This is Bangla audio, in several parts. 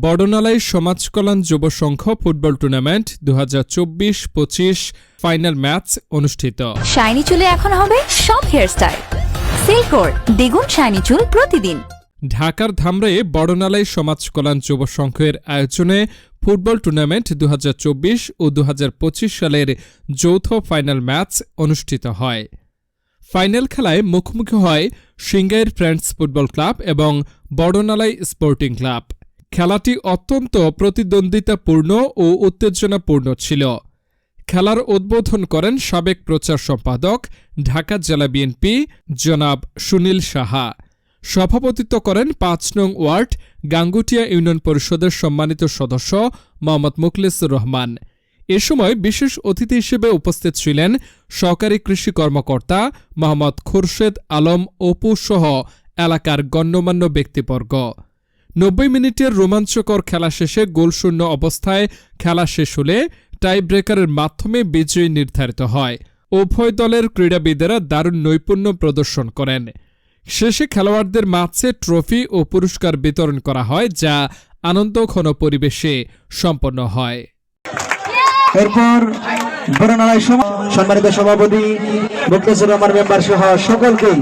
বড়নালাই সমাজ কল্যাণ যুব সংঘ ফুটবল টুর্নামেন্ট 2024-25 ফাইনাল ম্যাচ অনুষ্ঠিত। শাইনি চুলে এখন হবে সব হেয়ারস্টাইল। সিল্কোর দ্বিগুণ শাইনি চুল প্রতিদিন। ঢাকার ধামরাইয়ে বড়নালাই সমাজ কল্যাণ যুব সংঘের আয়োজনে ফুটবল টুর্নামেন্ট 2024 ও 2025 সালের যৌথ ফাইনাল ম্যাচ অনুষ্ঠিত হয়। ফাইনাল খেলায় মুখোমুখি হয় সিংগাইর ফ্রেন্ডস ফুটবল ক্লাব এবং বড়নালাই স্পোর্টিং ক্লাব। খেলাটি অত্যন্ত প্রতিদ্বন্দ্বিতাপূর্ণ ও উত্তেজনাপূর্ণ ছিল। খেলার উদ্বোধন করেন সাবেক প্রচার সম্পাদক ঢাকা জেলা বিএনপি জনাব সুনীল সাহা। সভাপতিত্ব করেন ৫ নং ওয়ার্ড গাঙ্গুটিয়া ইউনিয়ন পরিষদের সম্মানিত সদস্য মোহাম্মদ মুখলেসুর রহমান। এ সময় বিশেষ অতিথি হিসেবে উপস্থিত ছিলেন সহকারী কৃষি কর্মকর্তা মোহাম্মদ খুরশেদ আলম অপু সহ এলাকার গণ্যমান্য ব্যক্তিবর্গ। ৯০ মিনিটের রোমাঞ্চকর খেলা শেষে গোলশূন্য অবস্থায় খেলা শেষ হলে টাই ব্রেকারের মাধ্যমে বিজয়ী নির্ধারিত হয়। উভয় দলের ক্রীড়াবিদেরা দারুণ নৈপুণ্য প্রদর্শন করেন। শেষে খেলোয়াড়দের মাঝে ট্রফি ও পুরস্কার বিতরণ করা হয়, যা আনন্দঘন পরিবেশে সম্পন্ন হয়। এরপর বড়নালাই সম্মানিত সভাপতি মুখলেসুর রহমান মেম্বার সহ সকলকেই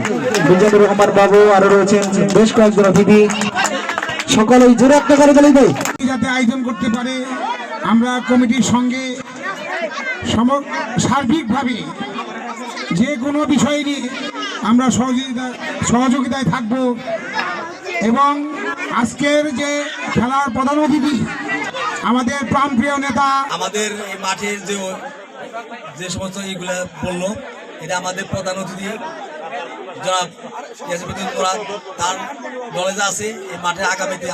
মিজানুর রহমান বাবু আরো রয়েছেন বেশ কয়েকজন অতিথি সকলেই জোরে একটা করে তালি দেয় যাতে আয়োজন করতে পারে। আমরা কমিটির সঙ্গে সার্বিকভাবে যে কোনো বিষয় নিয়ে আমরা সহযোগিতায় থাকব এবং আজকের যে খেলার প্রধান অতিথি আমাদের প্রাণপ্রিয় নেতা, আমাদের এই মাঠের যে সমস্ত এইগুলা বললো, এটা আমাদের প্রধান অতিথি জনাব ইয়াসির উদ্দিন মোরাদ, তার নলেজ আছে এই মাঠে আগামীতে